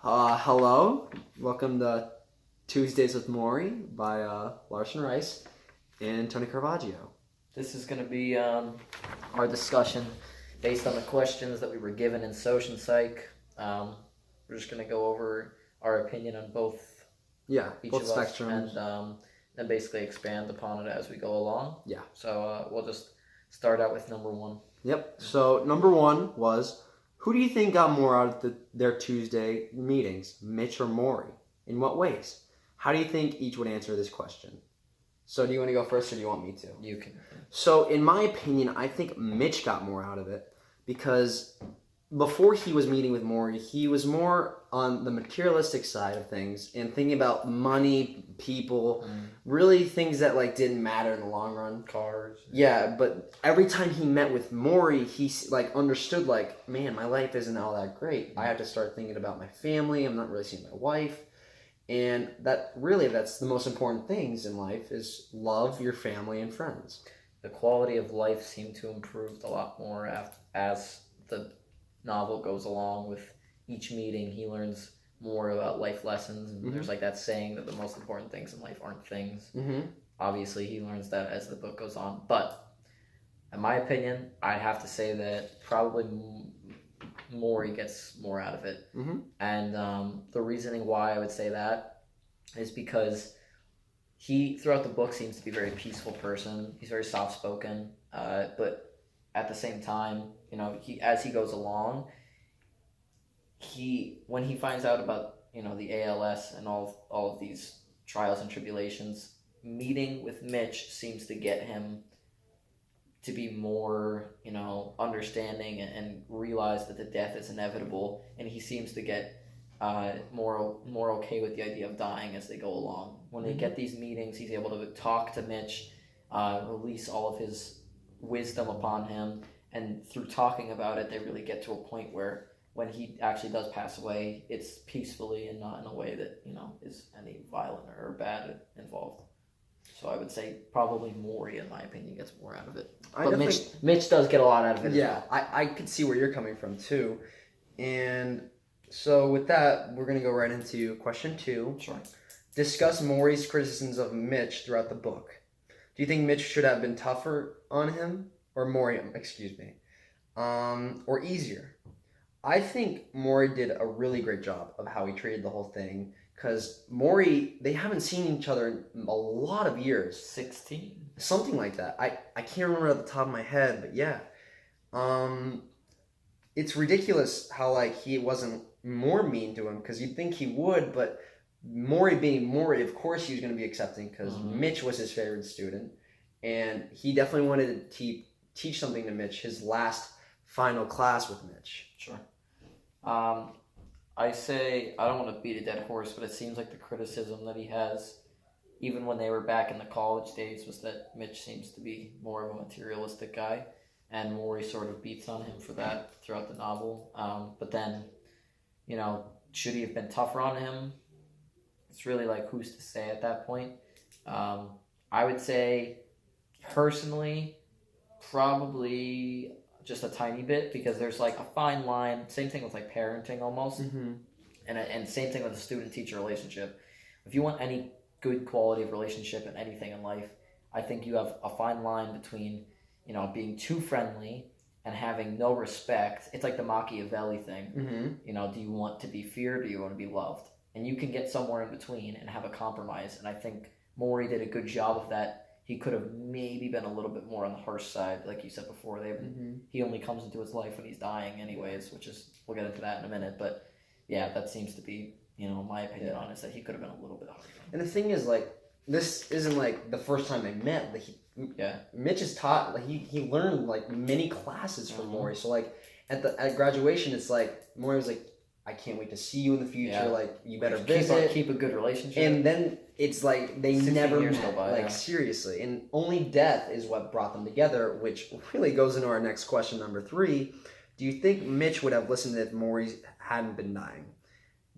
Hello. Welcome to Tuesdays with Morrie by Larson and Tony Caravaggio. This is going to be our discussion based on the questions that we were given in Social Psych. We're just going to go over our opinion on both both of spectrums. us and basically expand upon it as we go along. Yeah. So we'll just start out with number one. Yep. So number one was, who do you think got more out of their Tuesday meetings, Mitch or Morrie? In what ways? How do you think each would answer this question? So do you want to go first or do you want me to? You can. So in my opinion, I think Mitch got more out of it because before he was meeting with Morrie, he was more on the materialistic side of things and thinking about money, people, really things that didn't matter in the long run. Cars. Yeah, but every time he met with Morrie, he understood man, my life isn't all that great. I have to start thinking about my family. I'm not really seeing my wife. And that's the most important things in life is love your family and friends. The quality of life seemed to improve a lot more as the novel goes along. With each meeting, he learns more about life lessons, and there's that saying that the most important things in life aren't things. Obviously, he learns that as the book goes on, but in my opinion, I have to say that probably Morrie gets more out of it. And the reasoning why I would say that is because he, throughout the book, seems to be a very peaceful person. He's very soft-spoken, but at the same time, as he goes along, when he finds out about, the ALS and all of these trials and tribulations, meeting with Mitch seems to get him to be more, understanding and realize that the death is inevitable, and he seems to get more okay with the idea of dying as they go along. When they get these meetings, he's able to talk to Mitch, release all of his wisdom upon him, and through talking about it, they really get to a point where when he actually does pass away, it's peacefully and not in a way that, is any violent or bad involved. So I would say probably Morrie, in my opinion, gets more out of it. But Mitch does get a lot out of it. Yeah, I could see where you're coming from too. And so with that, we're going to go right into question 2. Sure. Discuss Morrie's criticisms of Mitch throughout the book. Do you think Mitch should have been tougher on him? Or Morrie, or easier? I think Morrie did a really great job of how he treated the whole thing. Because Morrie, they haven't seen each other in a lot of years. 16. Something like that. I can't remember at the top of my head, but yeah. It's ridiculous how he wasn't more mean to him, because you'd think he would, but Morrie being Morrie, of course he was going to be accepting, because Mitch was his favorite student, and he definitely wanted to teach something to Mitch, his last final class with Mitch. Sure. I say, I don't want to beat a dead horse, but it seems like the criticism that he has, even when they were back in the college days, was that Mitch seems to be more of a materialistic guy, and Morrie sort of beats on him for that throughout the novel. But then, should he have been tougher on him? It's really who's to say at that point. I would say, personally, probably just a tiny bit, because there's a fine line. Same thing with parenting almost, and same thing with a student-teacher relationship. If you want any good quality of relationship and anything in life, I think you have a fine line between being too friendly and having no respect. It's like the Machiavelli thing. Do you want to be feared or do you want to be loved? And you can get somewhere in between and have a compromise. And I think Morrie did a good job of that. He could have maybe been a little bit more on the harsh side, like you said before. He only comes into his life when he's dying anyways, we'll get into that in a minute. But yeah, that seems to be, my opinion on it, is that he could have been a little bit harder. And the thing is, this isn't the first time they met. Mitch is taught, he learned many classes from Morrie. So at graduation, it's Morrie was I can't wait to see you in the future. Yeah. You better visit. Keep a good relationship. And then it's they never met. Go by, seriously. And only death is what brought them together, which really goes into our next question, number 3. Do you think Mitch would have listened if Morrie hadn't been dying?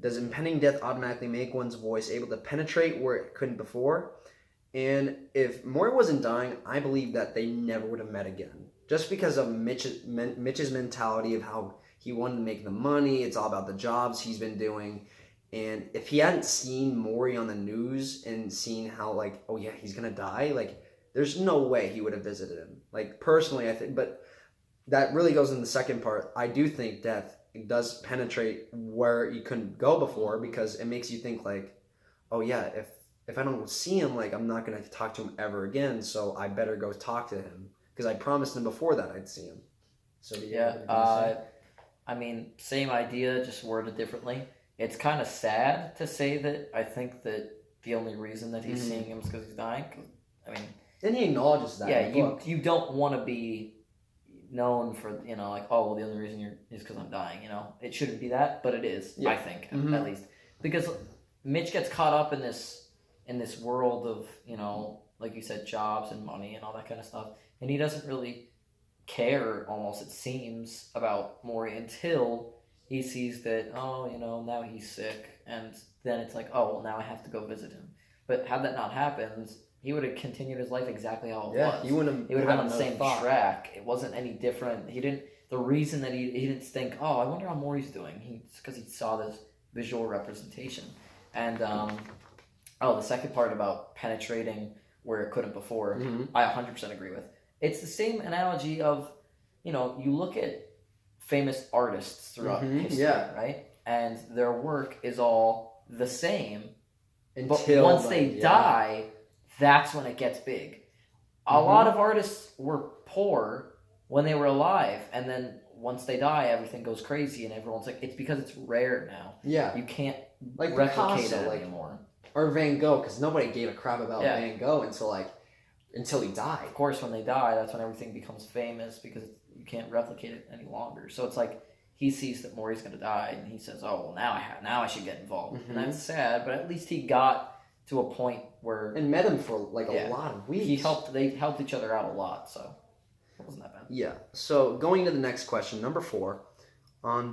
Does impending death automatically make one's voice able to penetrate where it couldn't before? And if Morrie wasn't dying, I believe that they never would have met again. Just because of Mitch's mentality of how he wanted to make the money. It's all about the jobs he's been doing. And if he hadn't seen Morrie on the news and seen how, like, oh yeah, he's gonna die, like, there's no way he would have visited him. Like, personally, I think, but that really goes in the second part. I do think death does penetrate where you couldn't go before, because it makes you think, like, oh yeah, if I don't see him, like, I'm not gonna talk to him ever again, so I better go talk to him, because I promised him before that I'd see him. So I mean, same idea, just worded differently. It's kind of sad to say that I think that the only reason that he's seeing him is because he's dying. I mean, and he acknowledges that. Yeah, you don't want to be known for, you know, like, oh well, the only reason is because I'm dying. You know, it shouldn't be that, but it is. Yeah. I think at least, because Mitch gets caught up in this world of, you know, like you said, jobs and money and all that kind of stuff, and he doesn't really care, almost it seems, about Morrie until he sees that, oh, you know, now he's sick, and then it's like, oh, well, now I have to go visit him. But had that not happened, he would have continued his life exactly how it was. He would have been on the same track. It wasn't any different. The reason that he didn't think, oh, I wonder how Morrie's doing, it's because he saw this visual representation. And, the second part about penetrating where it couldn't before, I 100% agree with. It's the same analogy of, you know, you look at famous artists throughout history, right? And their work is all the same. But once they die, that's when it gets big. A lot of artists were poor when they were alive, and then once they die, everything goes crazy, and everyone's like, it's because it's rare now. Yeah. You can't replicate it anymore. Or Van Gogh, because nobody gave a crap about Van Gogh until he died. Of course, when they die, that's when everything becomes famous, because you can't replicate it any longer. So it's like he sees that Morrie's going to die, and he says, "Oh, well, now I should get involved." And that's sad, but at least he got to a point where and met him for like a lot of weeks. They helped each other out a lot, so it wasn't that bad. Yeah. So going to the next question, number 4,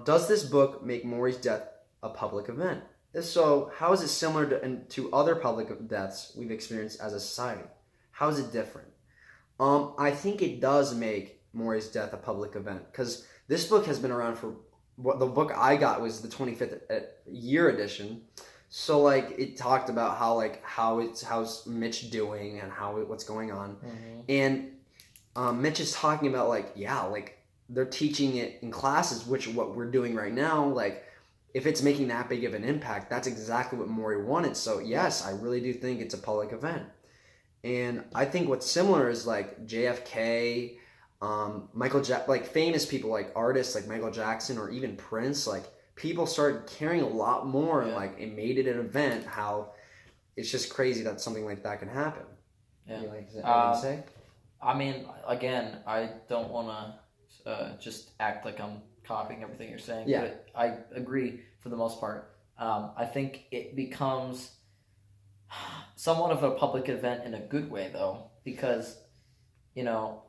does this book make Morrie's death a public event? If so, how is it similar to other public deaths we've experienced as a society? How is it different? I think it does make Morrie's death a public event, because this book has been around for, the book I got was the 25th year edition. So like it talked about how's Mitch doing and what's going on, and Mitch is talking about like they're teaching it in classes, which what we're doing right now, like. If it's making that big of an impact, that's exactly what Morrie wanted. So yes, I really do think it's a public event. And I think what's similar is like JFK, like famous people, like artists like Michael Jackson or even Prince, like people started caring a lot more and like it made it an event. How it's just crazy that something like that can happen. Yeah. Is that anything to say? I mean, again, I don't want to just act like I'm copying everything you're saying, but I agree for the most part. I think it becomes somewhat of a public event in a good way, though, because, you know,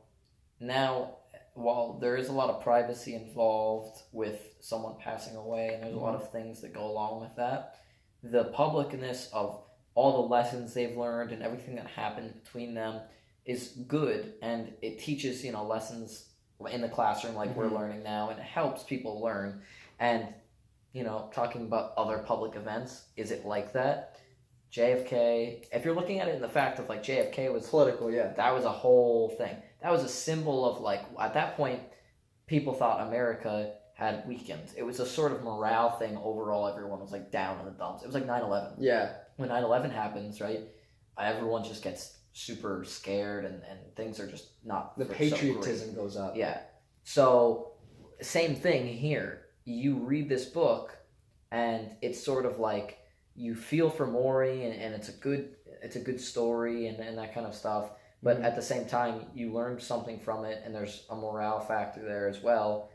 now, while there is a lot of privacy involved with someone passing away, and there's a lot of things that go along with that, the publicness of all the lessons they've learned and everything that happened between them is good, and it teaches, you know, lessons in the classroom like we're learning now, and it helps people learn. And, you know, talking about other public events, is it like that? JFK, if you're looking at it in the fact of like JFK was political, that was a whole thing. That was a symbol of like, at that point, people thought America had weakened. It was a sort of morale thing overall. Everyone was like down in the dumps. It was like 9/11. Yeah. When 9/11 happens, right, everyone just gets super scared, and things are just not... The patriotism goes up. Yeah. So, same thing here. You read this book, and it's sort of like, you feel for Morrie, and it's a good story, and that kind of stuff. But at the same time, you learn something from it, and there's a morale factor there as well.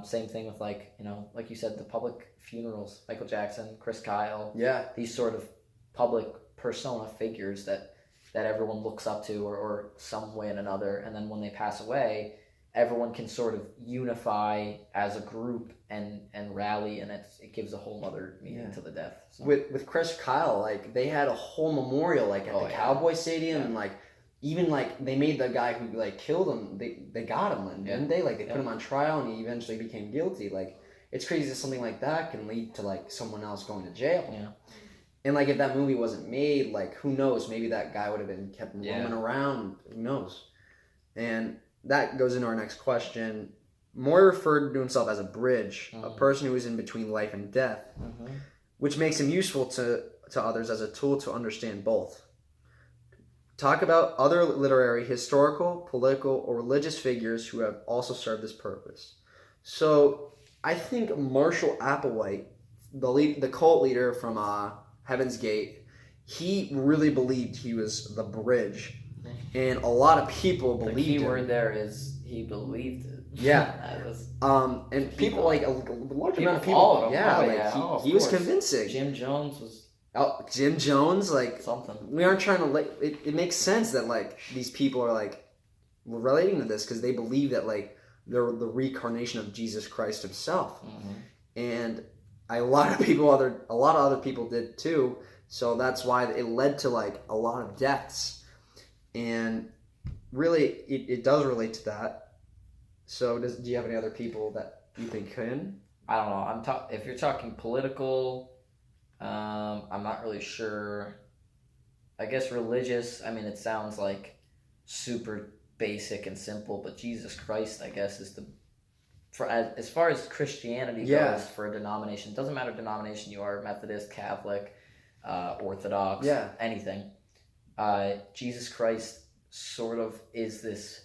Same thing with, like, you know, like you said, the public funerals, Michael Jackson, Chris Kyle. Yeah. These sort of public persona figures that everyone looks up to, or some way or another, and then when they pass away, everyone can sort of unify as a group and rally, and it gives a whole other meaning to the death. So. With Chris Kyle, like they had a whole memorial like at the Cowboy Stadium, and like even like they made the guy who like killed him, they got him, didn't they? Like they put him on trial, and he eventually became guilty. Like it's crazy that something like that can lead to like someone else going to jail. Yeah. And like if that movie wasn't made, like who knows? Maybe that guy would have been kept roaming around. Who knows? And that goes into our next question. Morrie referred to himself as a bridge, a person who is in between life and death, which makes him useful to others as a tool to understand both. Talk about other literary, historical, political, or religious figures who have also served this purpose. So I think Marshall Applewhite, the cult leader from Heaven's Gate, he really believed he was the bridge, and a lot of people believed the key him. word there is he believed it. Yeah. And people like a large amount of people. Followed him. Yeah, he was convincing. Jim Jones was. Oh, Jim Jones, like something. We aren't trying to like. It makes sense that like these people are like relating to this because they believe that like they're the reincarnation of Jesus Christ himself, and a lot of other people did too. So that's why it led to like a lot of deaths, and really it does relate to that. So do you have any other people that you think can? I don't know. If you're talking political, I'm not really sure. I guess religious. I mean, it sounds like super basic and simple, but Jesus Christ, I guess, is as far as Christianity goes for a denomination. It doesn't matter denomination you are, Methodist, Catholic, Orthodox, anything. Jesus Christ sort of is this.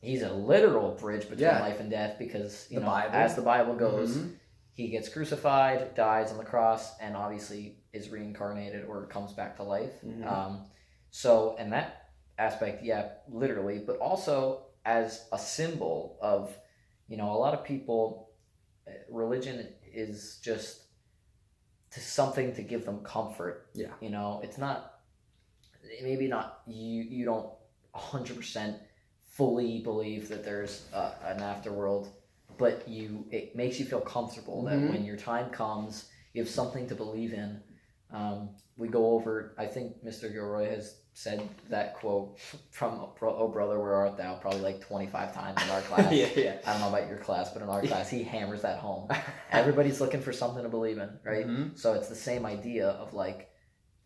He's a literal bridge between life and death because as the Bible goes, he gets crucified, dies on the cross, and obviously is reincarnated or comes back to life. So in that aspect, literally, but also as a symbol of, a lot of people, religion is just something to give them comfort. Yeah. It's not, maybe not, you don't 100% fully believe that there's an afterworld, but it makes you feel comfortable that when your time comes, you have something to believe in. We go over, I think Mr. Gilroy has said that quote from "Oh Brother, Where Art Thou" probably like 25 times in our class. I don't know about your class, but in our class, he hammers that home. Everybody's looking for something to believe in, right? So it's the same idea of like,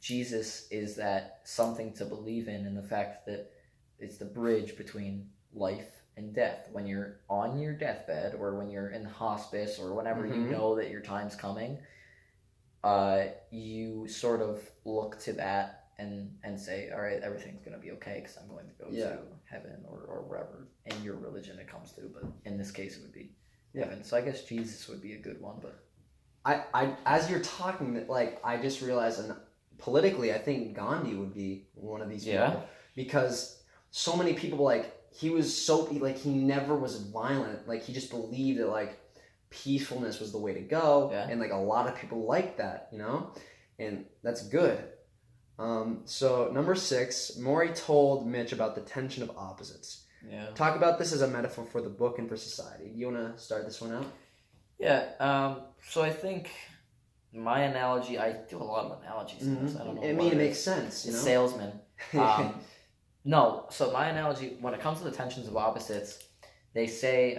Jesus is that something to believe in the fact that it's the bridge between life and death. When you're on your deathbed or when you're in hospice or whenever you know that your time's coming, you sort of look to that and say, all right, everything's going to be okay because I'm going to go to heaven or wherever in your religion it comes to. But in this case, it would be heaven. So I guess Jesus would be a good one. But I as you're talking, like I just realized, and politically, I think Gandhi would be one of these people because so many people like he never was violent. Like he just believed that like peacefulness was the way to go, and like a lot of people like that, and that's good. So number 6, Morrie told Mitch about the tension of opposites. Talk about this as a metaphor for the book and for society. Do you want to start this one out? So I think my analogy, I do a lot of analogies in this. I don't know. It makes sense. Salesman. No, so my analogy, when it comes to the tensions of opposites, they say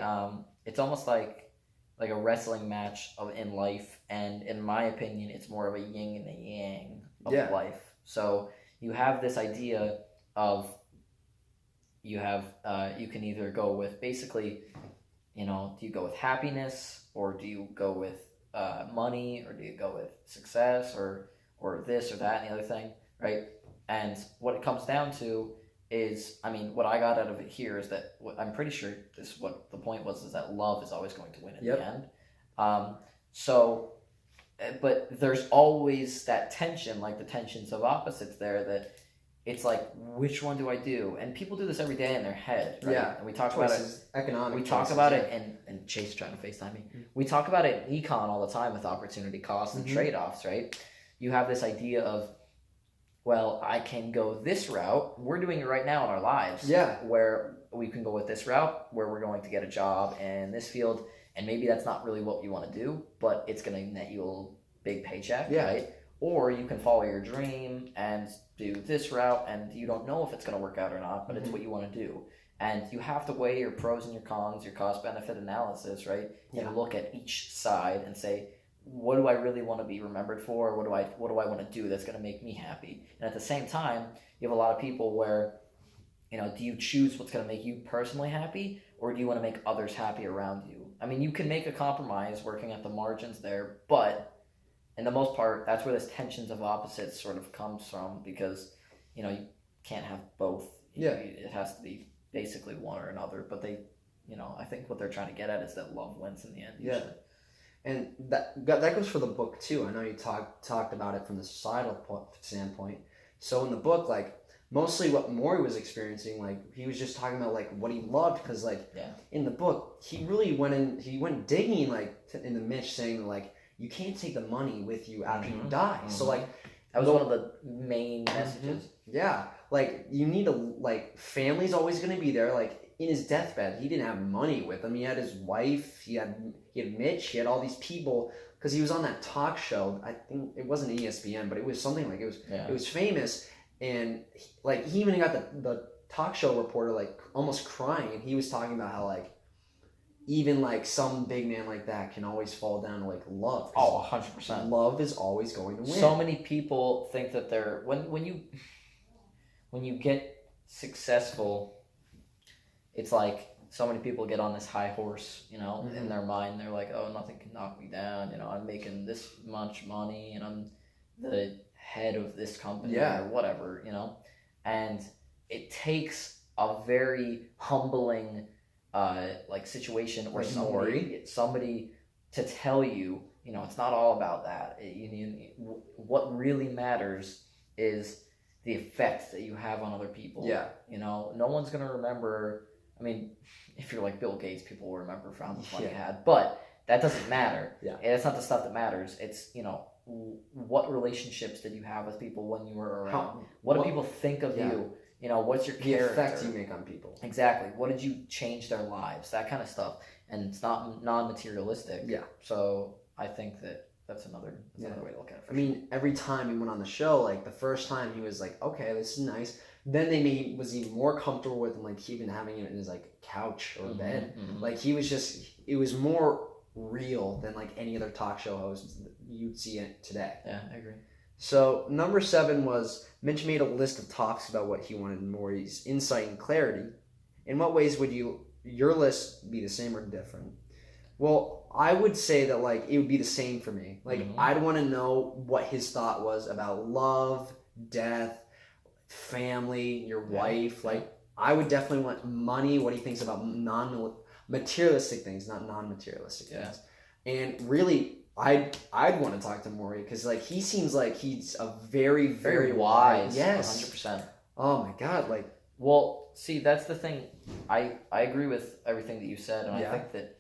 it's almost like a wrestling match in life, and in my opinion, it's more of a yin and a yang of life. So you have this idea of you can either go with basically, do you go with happiness or do you go with money or do you go with success or this or that and the other thing, right? And what it comes down to is, what I got out of it here is that I'm pretty sure this what the point was, is that love is always going to win in the end. But there's always that tension, like the tensions of opposites there, that it's like, which one do I do? And people do this every day in their head, right? Yeah. And we talk about it. Economic. We talk about it, and Chase trying to FaceTime me. We talk about it in econ all the time with opportunity costs and trade-offs, right? You have this idea of, well, I can go this route. We're doing it right now in our lives. Where we can go with this route, where we're going to get a job in this field, and maybe that's not really what you want to do, but it's going to net you a big paycheck, right? Or you can follow your dream and do this route, and you don't know if it's going to work out or not, but it's what you want to do. And you have to weigh your pros and your cons, your cost-benefit analysis, right? Yeah. And look at each side and say, what do I really want to be remembered for? What do I want to do that's going to make me happy? And at the same time, you have a lot of people where, do you choose what's going to make you personally happy, or do you want to make others happy around you? I mean, you can make a compromise working at the margins there, but in the most part, that's where this tensions of opposites sort of comes from, because, you can't have both. Yeah. It has to be basically one or another, but they, I think what they're trying to get at is that love wins in the end. Usually. Yeah. And that goes for the book too. I know you talked about it from the societal standpoint. So in the book, like, mostly what Morrie was experiencing, like, he was just talking about, like, what he loved, because, like, in the book, he really went digging, like, in the Mitch, saying, like, you can't take the money with you after you die. So, like, that was one of the main messages. Yeah, like, you need to, like, family's always going to be there. Like, in his deathbed, he didn't have money with him. He had his wife, he had Mitch, he had all these people, because he was on that talk show. I think it wasn't ESPN, but it was something like, it was famous. And like, he even got the talk show reporter like almost crying, and he was talking about how, like, even like some big man like that can always fall down to, like, love. Oh, 100%. Love is always going to win. So many people think that when you get successful, it's like so many people get on this high horse, in their mind. They're like, oh, nothing can knock me down. I'm making this much money, and I'm the head of this company or whatever, and it takes a very humbling like situation or somebody to tell you, it's not all about that. What really matters is the effect that you have on other people. No one's gonna remember. I mean, if you're like Bill Gates, people will remember for how much money you had, but that doesn't matter. It's not the stuff that matters. It's, what relationships did you have with people when you were around? What do people think of you? What's your character? The effect you make on people. Exactly. What did you change their lives? That kind of stuff. And it's not non-materialistic. Yeah. So I think that's another way to look at it. I mean, every time he went on the show, like, the first time he was like, okay, this is nice. Then was even more comfortable with him, like, even having him in his, like, couch or bed. Like, it was more real than, like, any other talk show host you'd see it today. Yeah, I agree. So number 7 was, Mitch made a list of talks about what he wanted Morrie's insight and clarity. In what ways would your list be the same or different? Well, I would say that, like, it would be the same for me. Like, I'd want to know what his thought was about love, death, family, your wife. Like, I would definitely want money, what he thinks about materialistic things, not non-materialistic things. And really, I'd want to talk to Morrie, because, like, he seems like he's a very, very wise. Yes. 100%. Oh my God. Like, well, see, that's the thing. I agree with everything that you said, and I think that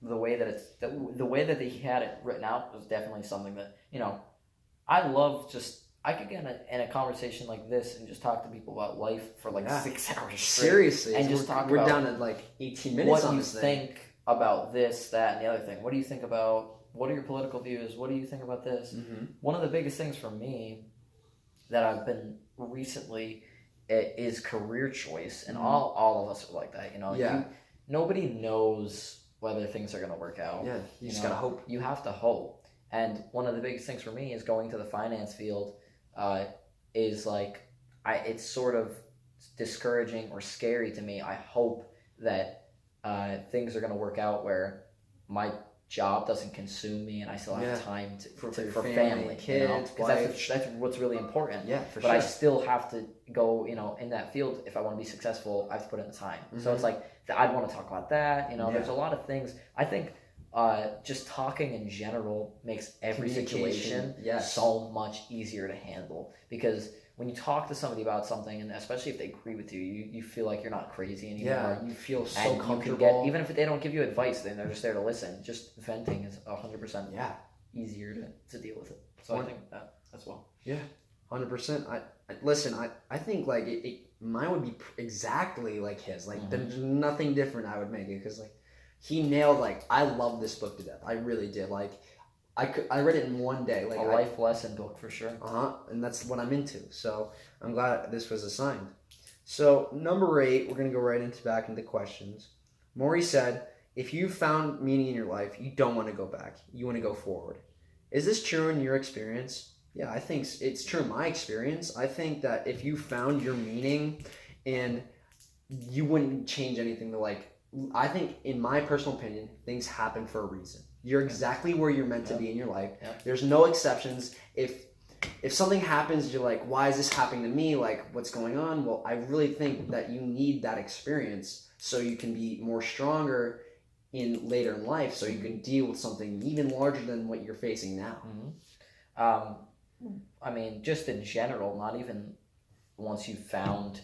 the way that he had it written out was definitely something that, I love. I could get in a conversation like this and just talk to people about life for like 6 hours straight. Seriously. And just talk we're about down to like 18 minutes what on you this thing. think about this, that, and the other thing. What do you think about, what are your political views? What do you think about this? One of the biggest things for me that I've been recently is career choice. And all of us are like that, nobody knows whether things are going to work out. Yeah, you just got to hope. You have to hope. And one of the biggest things for me is going to the finance field is like, it's sort of discouraging or scary to me. I hope that things are going to work out where my job doesn't consume me and I still have time for family, kids, because that's what's really important. Yeah, for but sure. I still have to go, in that field. If I want to be successful, I have to put in the time. So it's like, I'd want to talk about that. There's a lot of things. I think just talking in general makes every situation so much easier to handle, because when you talk to somebody about something, and especially if they agree with you, you feel like you're not crazy anymore. Yeah, you feel so and comfortable. Even if they don't give you advice, then they're just there to listen. Just venting is 100% easier to deal with it. So I think that as well. Yeah, 100%. I think like mine would be exactly like his. Like there's nothing different I would make it, because like he nailed, like, I love this book to death. I really did. Like, I read it in one day. Like a life lesson book for sure. And that's what I'm into. So I'm glad this was assigned. So number 8, we're gonna go right into back into questions. Maury said, "If you found meaning in your life, you don't want to go back. You want to go forward." Is this true in your experience? Yeah, I think it's true in my experience. I think that if you found your meaning, and you wouldn't change anything to like. I think, in my personal opinion, things happen for a reason. You're exactly where you're meant to be in your life. There's no exceptions. If something happens, you're like, why is this happening to me? Like, what's going on? Well, I really think that you need that experience so you can be more stronger in later in life, so you can deal with something even larger than what you're facing now. I mean, just in general, not even once you found.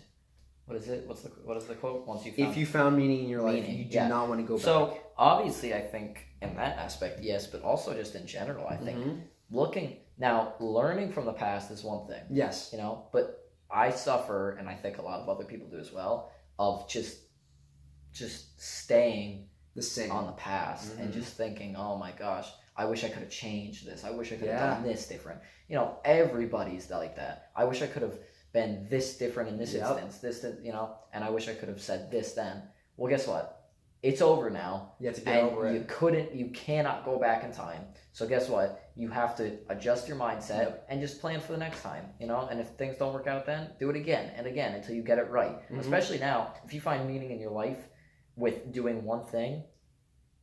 What is it? What is the quote? Once you found, if you found meaning in your life, you do not want to go back. So obviously, I think in that aspect, yes, but also just in general, I think learning from the past is one thing. Yes, but I suffer, and I think a lot of other people do as well, of just staying the same on the past and just thinking, oh my gosh, I wish I could have changed this. I wish I could have done this different. Everybody's like that. I wish I could have been this different in this instance, and I wish I could have said this then. Well, guess what? It's over now. You have to get over it. You cannot go back in time. So guess what? You have to adjust your mindset and just plan for the next time, and if things don't work out then, do it again and again until you get it right. Especially now, if you find meaning in your life with doing one thing,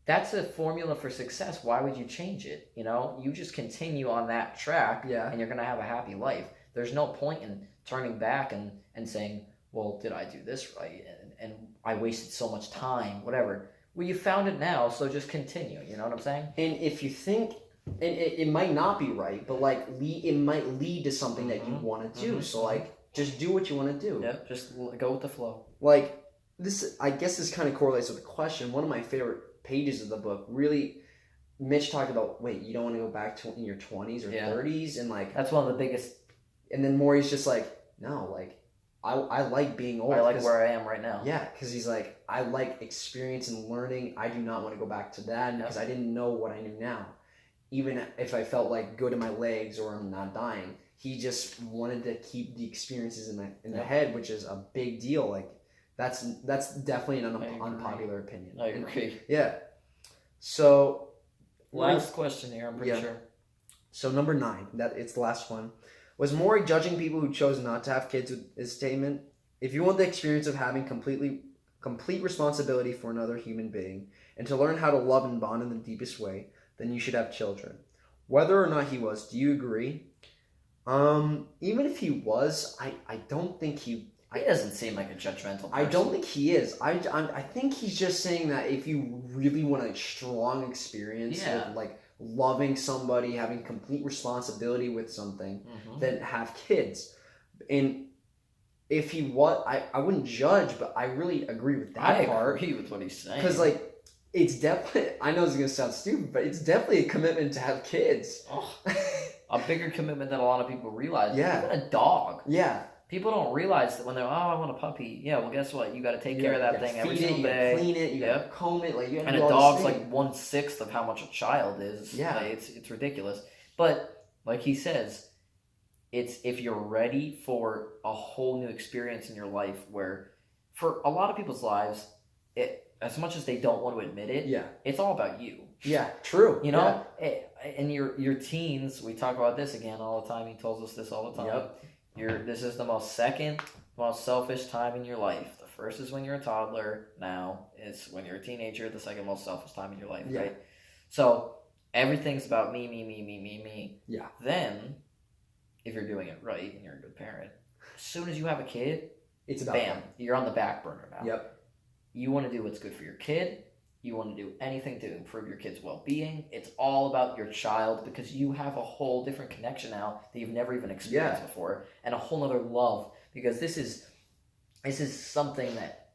that's a formula for success. Why would you change it? You just continue on that track and you're going to have a happy life. There's no point in turning back and saying, well, did I do this right? And I wasted so much time, whatever. Well, you found it now, so just continue. You know what I'm saying? And if you think, and it might not be right, but it might lead to something that you want to do. So just do what you want to do. Yeah, just go with the flow. I guess this kind of correlates with the question. One of my favorite pages of the book, really, Mitch talked about, wait, you don't want to go back to in your 20s or 30s? And that's one of the biggest. And then Maury's just like, no, I like being old. I like where I am right now. Yeah, because he's like, I like experience and learning. I do not want to go back to that because I didn't know what I knew now. Even if I felt good in my legs or I'm not dying, he just wanted to keep the experiences in the head, which is a big deal. That's definitely an unpopular opinion. I agree. Yeah. So last question here, I'm pretty sure. So number 9, it's the last one. Was Maury judging people who chose not to have kids with his statement? If you want the experience of having complete responsibility for another human being and to learn how to love and bond in the deepest way, then you should have children. Whether or not he was, do you agree? Even if he was, I don't think he doesn't seem like a judgmental person. I don't think he is. I think he's just saying that if you really want a strong experience with loving somebody, having complete responsibility with something, then have kids. And if he was, I wouldn't judge, but I really agree with that part. I agree with what he's saying. Because it's definitely, I know it's going to sound stupid, but it's definitely a commitment to have kids. A bigger commitment than a lot of people realize. Yeah. Even a dog. Yeah. People don't realize that when they're, I want a puppy. Yeah, well, guess what? You got to take care of that thing every single day. You clean it. You got to comb it. You and a dog's 1/6 of how much a child is. Yeah, it's ridiculous. But like he says, it's if you're ready for a whole new experience in your life, where for a lot of people's lives, as much as they don't want to admit it, it's all about you. Yeah, true. In your teens, we talk about this again all the time. He tells us this all the time. Yep. This is the most selfish time in your life. The first is when you're a toddler. Now it's when you're a teenager. The second most selfish time in your life, right? So everything's about me, me, me, me, me, me. Yeah. Then, if you're doing it right and you're a good parent, as soon as you have a kid, it's about bam, you're on the back burner now. Yep. You want to do what's good for your kid. You want to do anything to improve your kid's well-being. It's all about your child because you have a whole different connection now that you've never even experienced before, and a whole other love, because this is something that,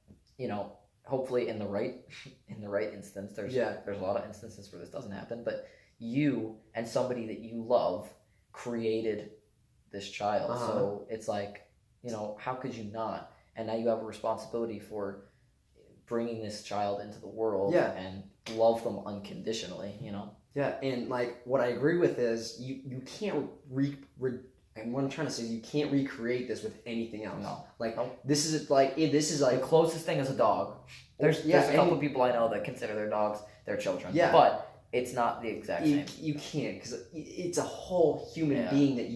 hopefully in the right instance, there's a lot of instances where this doesn't happen, but you and somebody that you love created this child. So it's how could you not? And now you have a responsibility for bringing this child into the world and love them unconditionally, Yeah, and what I agree with is you can't and what I'm trying to say is you can't recreate this with anything else. No. Like Nope. this is like The closest thing is a dog. There's a couple people I know that consider their dogs their children. Yeah. But it's not the exact same. You can't, because it's a whole human Yeah. being that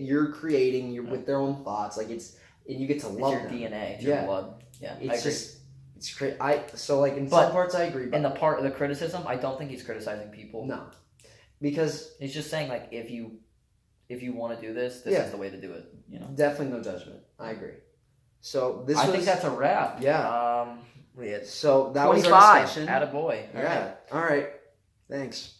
you're creating with their own thoughts. Like and you get to It's love your them. DNA, it's your Yeah. blood. Yeah, It's I agree. just it's crazy. So like in But some parts I agree, but In the part of the criticism, I don't think he's criticizing people. no, because He's just saying like if you want to do this, this Yeah. is the way to do it. You know. definitely no judgment. I agree. So this I was, think that's a wrap. Yeah. We had so that was our 25. discussion. Attaboy. All right. Yeah. All right. Thanks.